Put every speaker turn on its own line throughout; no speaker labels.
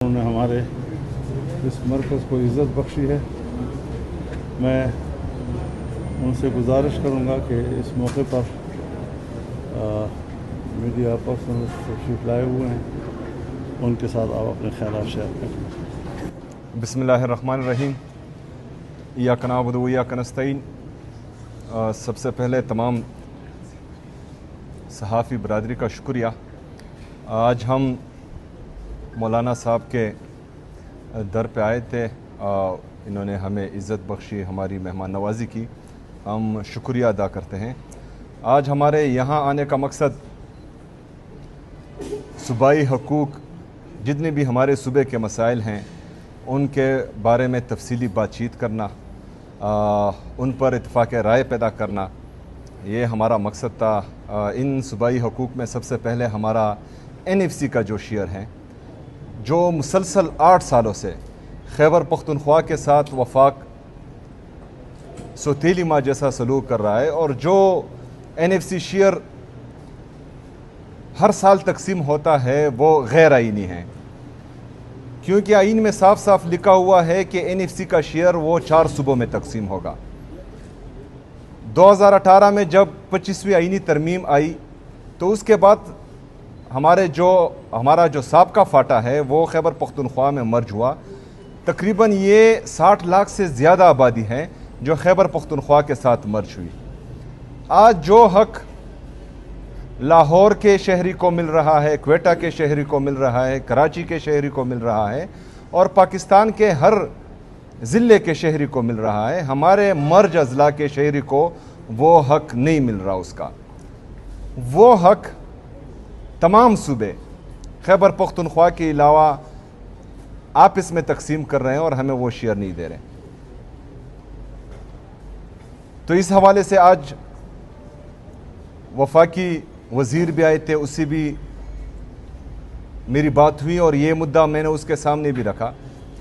انہوں نے ہمارے اس مرکز کو عزت بخشی ہے۔ میں ان سے گزارش کروں گا کہ اس موقع پر میڈیا پرسنل تشریف لائے ہوئے ہیں، ان کے ساتھ آپ اپنے خیالات شیئر کریں۔
بسم اللہ الرحمن الرحیم۔ ایاک نعبد و ایاک نستعین۔ سب سے پہلے تمام صحافی برادری کا شکریہ۔ آج ہم مولانا صاحب کے در پہ آئے تھے، انہوں نے ہمیں عزت بخشی، ہماری مہمان نوازی کی، ہم شکریہ ادا کرتے ہیں۔ آج ہمارے یہاں آنے کا مقصد صوبائی حقوق، جتنے بھی ہمارے صوبے کے مسائل ہیں ان کے بارے میں تفصیلی بات چیت کرنا، ان پر اتفاق رائے پیدا کرنا، یہ ہمارا مقصد تھا۔ ان صوبائی حقوق میں سب سے پہلے ہمارا NFC کا جو شیئر ہے، جو مسلسل 8 سالوں سے خیبر پختونخوا کے ساتھ وفاق سوتیلی ماں جیسا سلوک کر رہا ہے، اور جو NFC شیئر ہر سال تقسیم ہوتا ہے وہ غیر آئینی ہے، کیونکہ آئین میں صاف صاف لکھا ہوا ہے کہ NFC کا شیئر وہ 4 صوبوں میں تقسیم ہوگا۔ 2018 میں جب 25ویں آئینی ترمیم آئی تو اس کے بعد ہمارا جو سابقہ فاٹا ہے وہ خیبر پختونخوا میں مرج ہوا۔ تقریباً یہ 60 لاکھ سے زیادہ آبادی ہے جو خیبر پختونخوا کے ساتھ مرج ہوئی۔ آج جو حق لاہور کے شہری کو مل رہا ہے، کوئٹہ کے شہری کو مل رہا ہے، کراچی کے شہری کو مل رہا ہے، اور پاکستان کے ہر ضلع کے شہری کو مل رہا ہے، ہمارے مرج اضلاع کے شہری کو وہ حق نہیں مل رہا۔ اس کا وہ حق تمام صوبے خیبر پختونخوا کے علاوہ آپس میں تقسیم کر رہے ہیں اور ہمیں وہ شیئر نہیں دے رہے۔ تو اس حوالے سے آج وفاقی وزیر بھی آئے تھے، اس سے بھی میری بات ہوئی، اور یہ مدعا میں نے اس کے سامنے بھی رکھا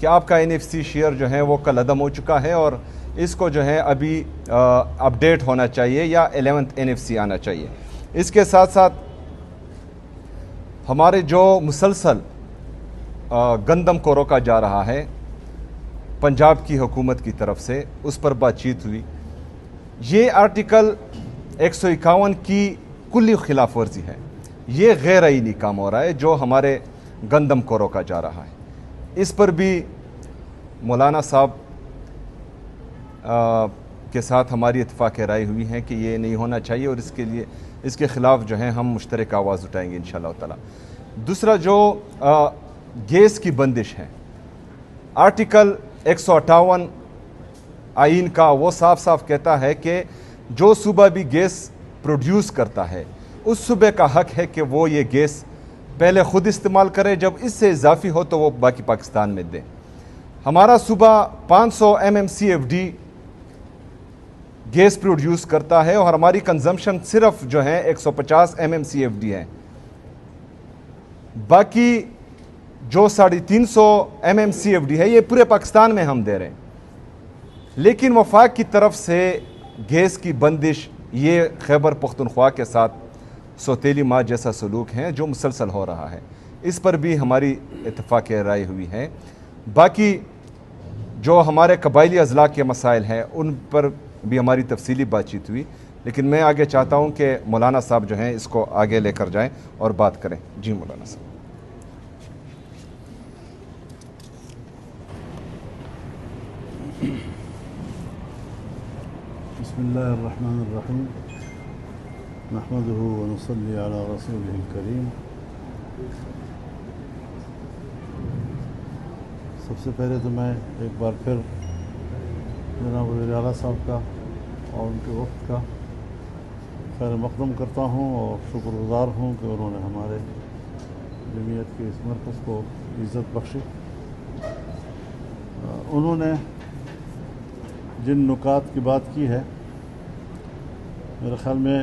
کہ آپ کا NFC شیئر جو ہے وہ کل عدم ہو چکا ہے، اور اس کو جو ہے ابھی اپڈیٹ ہونا چاہیے یا 11th NFC آنا چاہیے۔ اس کے ساتھ ساتھ ہمارے جو مسلسل گندم کو روکا جا رہا ہے پنجاب کی حکومت کی طرف سے، اس پر بات چیت ہوئی۔ یہ آرٹیکل 151 کی کلی خلاف ورزی ہے، یہ غیر آئینی کام ہو رہا ہے جو ہمارے گندم کو روکا جا رہا ہے۔ اس پر بھی مولانا صاحب کے ساتھ ہماری اتفاق رائے ہوئی ہے کہ یہ نہیں ہونا چاہیے، اور اس کے خلاف جو ہے ہم مشترکہ آواز اٹھائیں گے انشاءاللہ تعالی۔ دوسرا جو گیس کی بندش ہے، آرٹیکل 158 آئین کا وہ صاف صاف کہتا ہے کہ جو صوبہ بھی گیس پروڈیوس کرتا ہے اس صوبے کا حق ہے کہ وہ یہ گیس پہلے خود استعمال کرے، جب اس سے اضافی ہو تو وہ باقی پاکستان میں دے۔ ہمارا صوبہ 500 MMCFD گیس پروڈیوس کرتا ہے، اور ہماری کنزمپشن صرف جو ہے 150 MMCFD ہے، باقی جو 350 MMCFD ہے یہ پورے پاکستان میں ہم دے رہے ہیں۔ لیکن وفاق کی طرف سے گیس کی بندش یہ خیبر پختونخوا کے ساتھ سوتیلی ماں جیسا سلوک ہے جو مسلسل ہو رہا ہے، اس پر بھی ہماری اتفاق رائے ہوئی ہے۔ باقی جو ہمارے قبائلی اضلاع کے مسائل ہیں ان پر بھی ہماری تفصیلی بات چیت ہوئی، لیکن میں آگے چاہتا ہوں کہ مولانا صاحب جو ہیں اس کو آگے لے کر جائیں اور بات کریں۔ جی مولانا صاحب۔
بسم اللہ الرحمن الرحیم، نحمدہ ونصلی علی رسولہ الکریم۔ سب سے پہلے تو میں ایک بار پھر جناب وزیر اعلیٰ صاحب کا اور ان کے وفد کا خیر مقدم کرتا ہوں، اور شکر گزار ہوں کہ انہوں نے ہمارے جمعیت کے اس مرکز کو عزت بخشی۔ انہوں نے جن نکات کی بات کی ہے، میرے خیال میں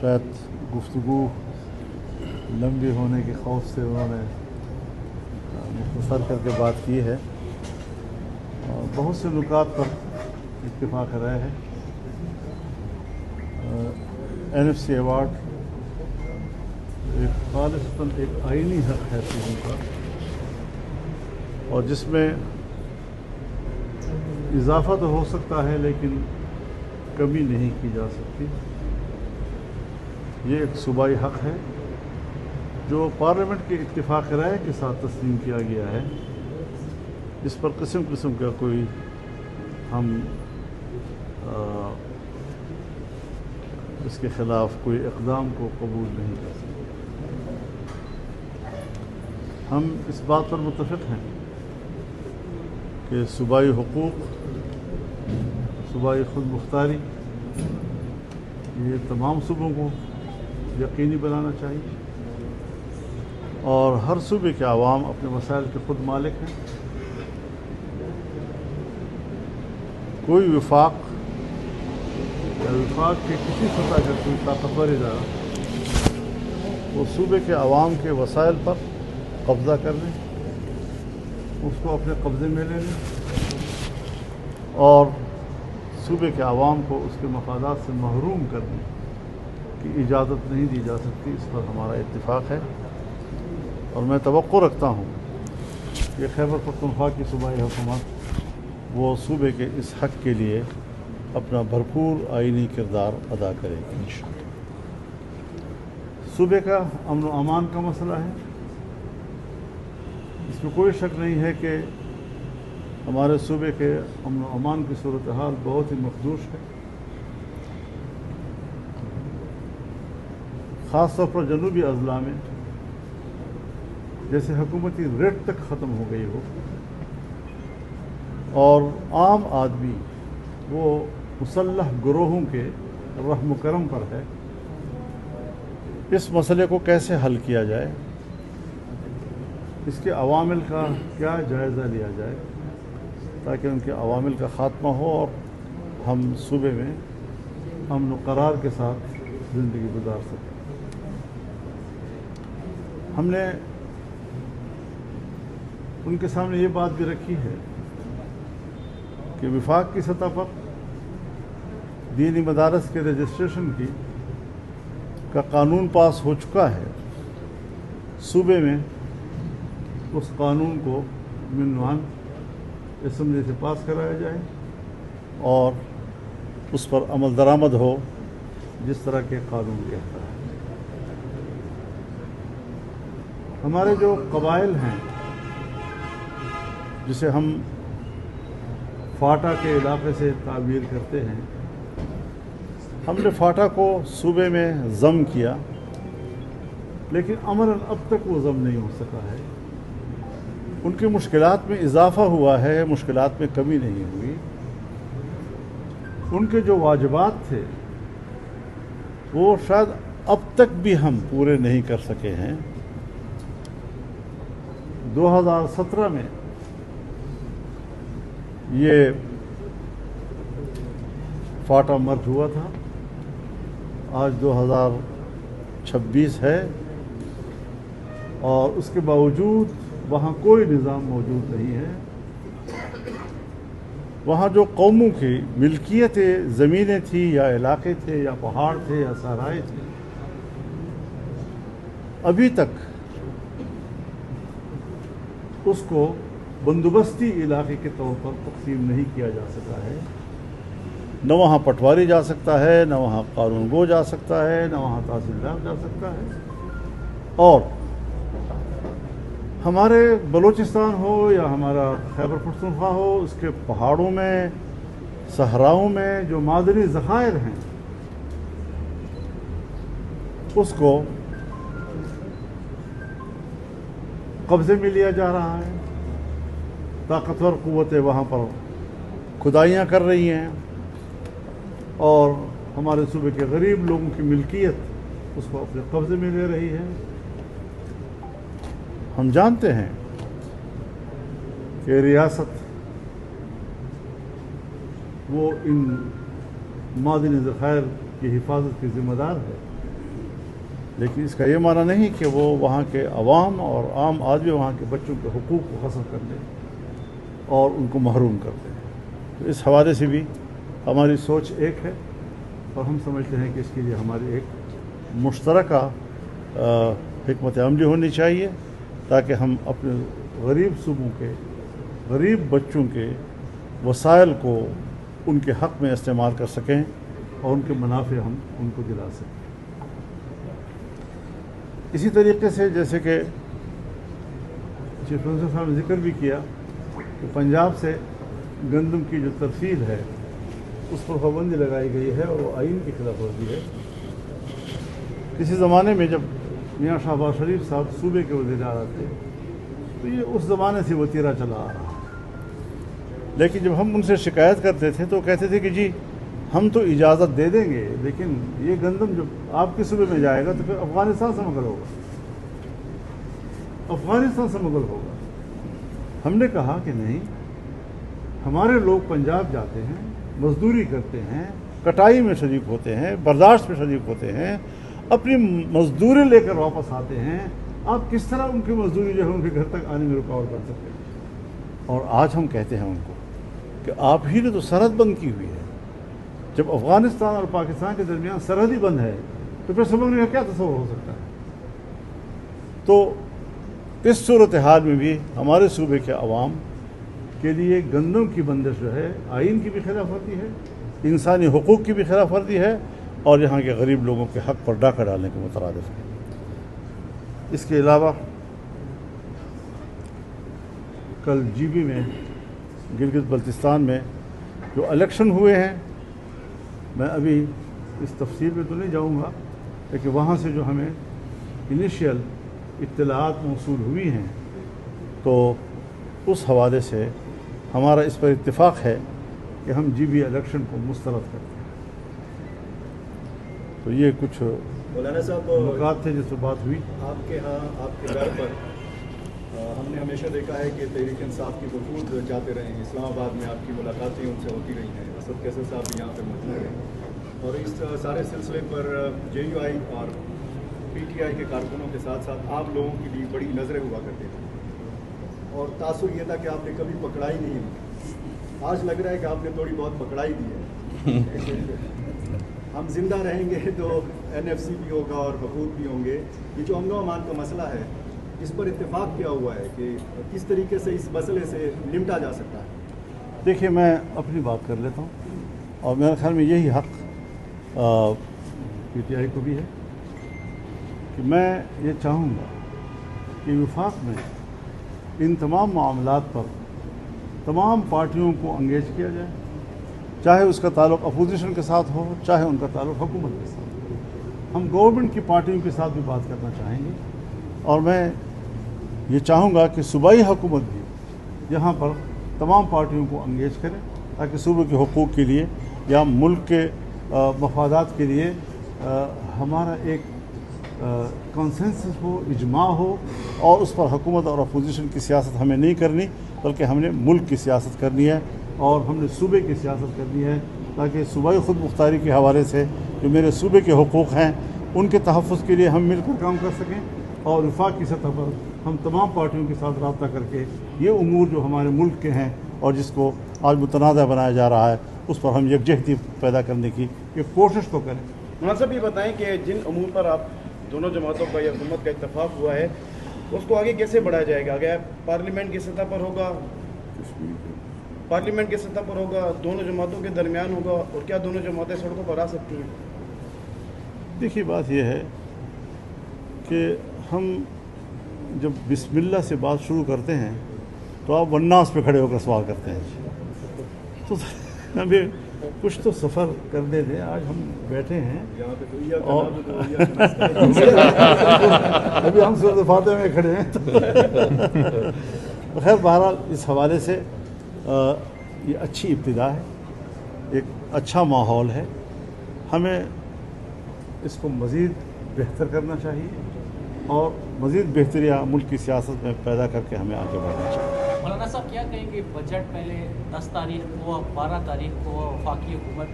شاید گفتگو لمبی ہونے کے خوف سے انہوں نے مختصر کر کے بات کی ہے، اور بہت سے نکات پر اتفاق رائے ہے۔ NFC ایوارڈ ایک خالصتاً ایک آئینی حق ہے چیزوں کا، اور جس میں اضافہ تو ہو سکتا ہے لیکن کمی نہیں کی جا سکتی۔ یہ ایک صوبائی حق ہے جو پارلیمنٹ کے اتفاق رائے کے ساتھ تسلیم کیا گیا ہے۔ اس پر قسم قسم کا کوئی ہم اس کے خلاف کوئی اقدام کو قبول نہیں کر سکتے۔ ہم اس بات پر متفق ہیں کہ صوبائی حقوق، صوبائی خود مختاری یہ تمام صوبوں کو یقینی بنانا چاہیے، اور ہر صوبے کے عوام اپنے مسائل کے خود مالک ہیں۔ کوئی وفاق یا وفاق کے کسی سطح کا کوئی طاقتور ادارہ وہ صوبے کے عوام کے وسائل پر قبضہ کر لیں، اس کو اپنے قبضے میں لے لیں، اور صوبے کے عوام کو اس کے مفادات سے محروم کرنے کی اجازت نہیں دی جا سکتی۔ اس پر ہمارا اتفاق ہے، اور میں توقع رکھتا ہوں کہ خیبر پختونخوا کی صوبائی حکومت وہ صوبے کے اس حق کے لیے اپنا بھرپور آئینی کردار ادا کرے گی۔ صوبے کا امن و امان کا مسئلہ ہے، اس میں کوئی شک نہیں ہے کہ ہمارے صوبے کے امن و امان کی صورتحال بہت ہی مخدوش ہے، خاص طور پر جنوبی اضلاع میں جیسے حکومتی ریٹ تک ختم ہو گئی ہو، اور عام آدمی وہ مسلح گروہوں کے رحم و کرم پر ہے۔ اس مسئلے کو کیسے حل کیا جائے، اس کے عوامل کا کیا جائزہ لیا جائے تاکہ ان کے عوامل کا خاتمہ ہو اور ہم صوبے میں امن و قرار کے ساتھ زندگی گزار سکیں۔ ہم نے ان کے سامنے یہ بات بھی رکھی ہے کہ وفاق کی سطح پر دینی مدارس کے رجسٹریشن کا قانون پاس ہو چکا ہے، صوبے میں اس قانون کو منوان اسمبلی سے پاس کرایا جائے اور اس پر عمل درآمد ہو جس طرح کے قانون کہتا ہے۔ ہمارے جو قبائل ہیں جسے ہم فاٹا کے علاقے سے تعبیر کرتے ہیں، ہم نے فاٹا کو صوبے میں ضم کیا، لیکن عملاً اب تک وہ ضم نہیں ہو سکا ہے۔ ان کی مشکلات میں اضافہ ہوا ہے، مشکلات میں کمی نہیں ہوئی۔ ان کے جو واجبات تھے وہ شاید اب تک بھی ہم پورے نہیں کر سکے ہیں۔ 2017 میں یہ فاٹا مرج ہوا تھا، آج 2026 ہے، اور اس کے باوجود وہاں کوئی نظام موجود نہیں ہے۔ وہاں جو قوموں کی ملکیت زمینیں تھیں یا علاقے تھے یا پہاڑ تھے یا صحرائے تھے، ابھی تک اس کو بندوبستی علاقے کے طور پر تقسیم نہیں کیا جا سکا ہے۔ نہ وہاں پٹواری جا سکتا ہے، نہ وہاں قانون گو جا سکتا ہے، نہ وہاں تحصیلدار جا سکتا ہے۔ اور ہمارے بلوچستان ہو یا ہمارا خیبر پختونخوا ہو، اس کے پہاڑوں میں، صحراؤں میں جو معدنی ذخائر ہیں اس کو قبضے میں لیا جا رہا ہے۔ طاقتور قوتیں وہاں پر کھدائیاں کر رہی ہیں، اور ہمارے صوبے کے غریب لوگوں کی ملکیت اس کو اپنے قبضے میں لے رہی ہے۔ ہم جانتے ہیں کہ ریاست وہ ان معدنی ذخائر کی حفاظت کی ذمہ دار ہے، لیکن اس کا یہ معنی نہیں کہ وہ وہاں کے عوام اور عام آدمی وہاں کے بچوں کے حقوق کو حاصل کر دیں اور ان کو محروم کر دیں۔ تو اس حوالے سے بھی ہماری سوچ ایک ہے، اور ہم سمجھتے ہیں کہ اس کے لیے ہماری ایک مشترکہ हिकमत अमली होनी चाहिए ताकि हम अपने गरीब सूबों के गरीब बच्चों के वसाइल को उनके हक़ में इस्तेमाल कर सकें और उनके मुनाफे हम उनको दिला सकें। इसी तरीके से जैसे कि चीफ मिनिस्टर साहब ने जिक्र भी किया कि पंजाब से गंदम की जो तरसील है उस पर पाबंदी लगाई गई है और वो आइन की खिलाफ वर्जी है। किसी ज़माने में जब मियाँ शहबाज शरीफ साहब सूबे के वज़ीर आला थे तो ये उस ज़माने से वतीरा चला आ रहा, लेकिन जब हम उनसे शिकायत करते थे तो कहते थे कि जी हम तो इजाज़त दे देंगे, लेकिन ये गंदम जब आपके सूबे में जाएगा तो फिर अफ़गानिस्तान से मगल होगा, अफ़गानिस्तान से मगल होगा। हमने कहा कि नहीं, हमारे लोग पंजाब जाते हैं, मजदूरी करते हैं, कटाई में शरीक होते हैं, बर्दाश्त में शरीक होते हैं, अपनी मजदूरी लेकर वापस आते हैं। आप किस तरह उनकी मजदूरी जो है उनके घर तक आने में रुकावट कर सकते हैं? और आज हम कहते हैं उनको कि आप ही ने तो सरहद बंद की हुई है। जब अफ़गानिस्तान और पाकिस्तान के दरमियान सरहद ही बंद है तो फिर समझने का क्या तस्वर हो सकता है? तो इस सूरत हाल में भी हमारे सूबे के अवाम के लिए गंदम की बंदिश जो है आइन की भी खिलाफ वर्जी है, इंसानी हुकूक की भी खिलाफ वर्जी है और यहाँ के गरीब लोगों के हक़ पर डाका डालने के मुतरादिफ है। इसके अलावा कल जीबी में गिलगित बल्तिस्तान में जो इलेक्शन हुए हैं, मैं अभी इस तफसील में तो नहीं जाऊँगा, लेकिन वहाँ से जो हमें इनिशियल इत्तलाआत मौसूल हुई हैं तो उस हवाले से हमारा इस पर इत्तिफाक़ है कि हम जीबी इलेक्शन को मुस्तरद करते हैं। तो ये कुछ
मौलाना साहब
मुलाकात थे जिस पर बात हुई।
आपके यहाँ आपके घर पर हमने हमेशा देखा है कि तहरीक इंसाफ की वफूद जाते रहे हैं, इस्लामाबाद में आपकी मुलाकातें उनसे होती रही हैं, असद कैसर साहब भी यहाँ पर मौजूद हैं और इस सारे सिलसिले पर JUI और PTI के कारकुनों के साथ साथ आप लोगों की भी बड़ी नज़रें हुआ करती थी और तासुर ये था कि आपने कभी पकड़ाई नहीं दी। आज लग रहा है कि आपने थोड़ी बहुत पकड़ाई दी है। हम जिंदा रहेंगे तो NFC भी होगा और वफूद भी होंगे। ये जो अमन व अमान का मसला है, इस पर इत्तेफाक किया हुआ है कि किस तरीके से इस मसले से निपटा जा सकता है?
देखिए, मैं अपनी बात कर लेता हूँ और मेरे ख्याल में यही हक़ PTI को भी है कि मैं ये चाहूँगा कि वफाक में इन तमाम मामलात पर तमाम पार्टियों को एंगेज किया जाए, चाहे उसका ताल्लुक़ अपोजिशन के साथ हो, चाहे उनका ताल्लुक़ हुकूमत के साथ हो। हम गवर्नमेंट की पार्टियों के साथ भी बात करना चाहेंगे और मैं ये चाहूँगा कि सूबाई हुकूमत भी यहाँ पर तमाम पार्टियों को एंगेज करें ताकि सूबे के हुकूक़ के लिए या मुल्क के मफादात के लिए हमारा एक कंसेंसस हो, इजमा हो और उस पर हुकूमत और अपोजिशन की सियासत हमें नहीं करनी, बल्कि हमने मुल्क की सियासत करनी है और हमने सूबे की सियासत करनी है ताकि सूबाई खुद मुख्तारी के हवाले से जो मेरे सूबे के हुकूक़ हैं उनके तहफ़्फ़ुज़ के लिए हम मिलकर काम कर सकें और वफाक की सतह पर हम तमाम पार्टियों के साथ रब्ता करके ये उमूर जो हमारे मुल्क के हैं और जिसको आज मुतनाज़ा बनाया जा रहा है उस पर हम यकजहती पैदा करने की एक कोशिश तो करें।
मुनासिब ये बताएं कि जिन उमूर पर आप दोनों जमातों का या हुकूमत का इत्तफाक हुआ है उसको आगे कैसे बढ़ाया जाएगा? आगे पार्लियामेंट की सतह पर होगा, पार्लियामेंट की सतह पर होगा, दोनों जमातों के दरमियान होगा और क्या दोनों जमातें सड़कों पर आ सकती हैं?
देखिए, बात यह है कि हम जब बिस्मिल्लाह से बात शुरू करते हैं तो आप वन्नास पे खड़े होकर सवाल करते हैं, तो हमें कुछ तो सफ़र करने दें। आज हम बैठे हैं
यहाँ पे तो
और अभी हम सूरत फातिहा में खड़े हैं तो खैर बहरहाल इस हवाले से ये अच्छी इब्तिदा है, एक अच्छा माहौल है। हमें इसको मज़ीद बेहतर करना चाहिए और मज़ीद बेहतरियाँ मुल्क की सियासत में पैदा करके हमें आगे बढ़ना चाहिए।
मौलाना साहब क्या कहेंगे, बजट पहले 10 तारीख को 12 तारीख को वफाकी हुकूमत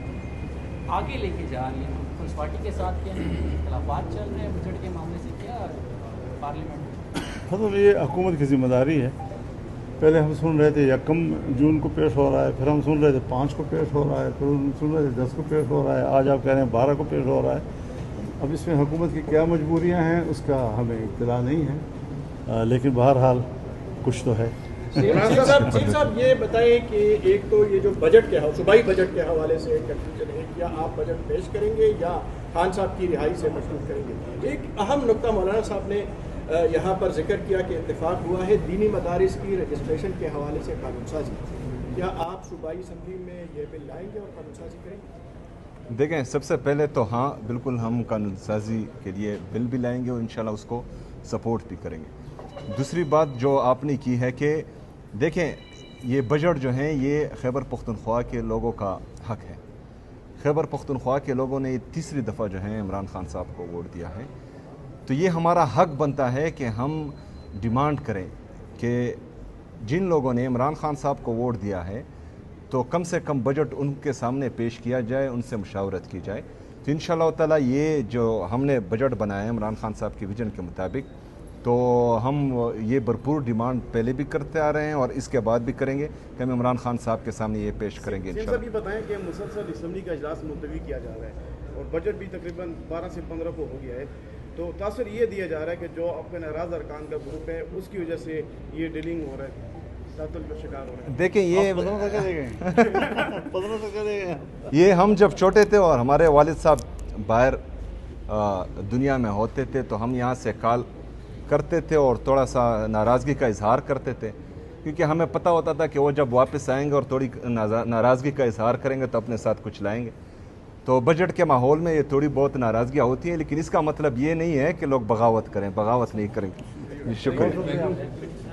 आगे लेके जा रही है, उस पार्टी के साथ क्या इख्तिलाफात चल रहे हैं बजट के मामले से, क्या पार्लियामेंट
मतलब ये हुकूमत की ज़िम्मेदारी है। पहले हम सुन रहे थे 1 जून को पेश हो रहा है, फिर हम सुन रहे थे 5 को पेश हो रहा है, फिर हम सुन रहे थे 10 को पेश हो रहा है, आज आप कह रहे हैं 12 को पेश हो रहा है। अब इसमें हुकूमत की क्या मजबूरियां हैं उसका हमें इत्तला नहीं है, लेकिन बहरहाल कुछ तो है।
सील साहब ये बताएं कि एक तो ये जो बजट के सूबाई बजट के हवाले से कंफ्यूजन है, क्या आप बजट पेश करेंगे या खान साहब की रिहाई से मशरूफ करेंगे? एक अहम नुक्ता मौलाना साहब ने यहाँ पर जिक्र किया कि इत्तेफाक हुआ है दीनी मदारिस की रजिस्ट्रेशन के हवाले से कानून साजी। क्या आप सूबाई असम्बली में ये बिल लाएंगे और कानून साजी करेंगे?
देखें, सबसे पहले तो हाँ बिल्कुल हम कानून साजी के लिए बिल भी लाएंगे और इंशाल्लाह उसको सपोर्ट भी करेंगे। दूसरी बात जो आपने की है कि देखें ये बजट जो है ये खैबर पख्तूनख्वा के लोगों का हक है। खैबर पख्तूनख्वा के लोगों ने तीसरी दफ़ा जो है इमरान खान साहब को वोट दिया है, तो ये हमारा हक बनता है कि हम डिमांड करें कि जिन लोगों ने इमरान खान साहब को वोट दिया है तो कम से कम बजट उनके सामने पेश किया जाए, उनसे मुशावरत की जाए। तो इंशाअल्लाह ताला ये जो हमने बजट बनाया है इमरान खान साहब के विजन के मुताबिक, तो हम ये भरपूर डिमांड पहले भी करते आ रहे हैं और इसके बाद भी करेंगे कि हम इमरान खान साहब के सामने ये पेश करेंगे इंशाअल्लाह।
सर ये बताएं कि मुसलसल असम्बली का इजलास मुलतवी किया जा रहा है और बजट भी तकरीबन 12 से 15 को हो गया है, तो तासर ये दिया जा रहा है कि जो अपने नाराज़ अरकान का ग्रुप है उसकी वजह से ये डीलिंग हो रहा है, तातुल का शिकार हो रहा है।
देखें ये
15 तक देंगे 15 तक देंगे।
ये हम जब छोटे थे और हमारे वालिद साहब बाहर दुनिया में होते थे तो हम यहाँ से कॉल करते थे और थोड़ा सा नाराज़गी का इजहार करते थे, क्योंकि हमें पता होता था कि वो जब वापस आएंगे और थोड़ी नाराज़गी का इजहार करेंगे तो अपने साथ कुछ लाएंगे। तो बजट के माहौल में ये थोड़ी बहुत नाराज़गियाँ होती हैं, लेकिन इसका मतलब ये नहीं है कि लोग बगावत करें, बगावत नहीं करेंगे। शुक्रिया।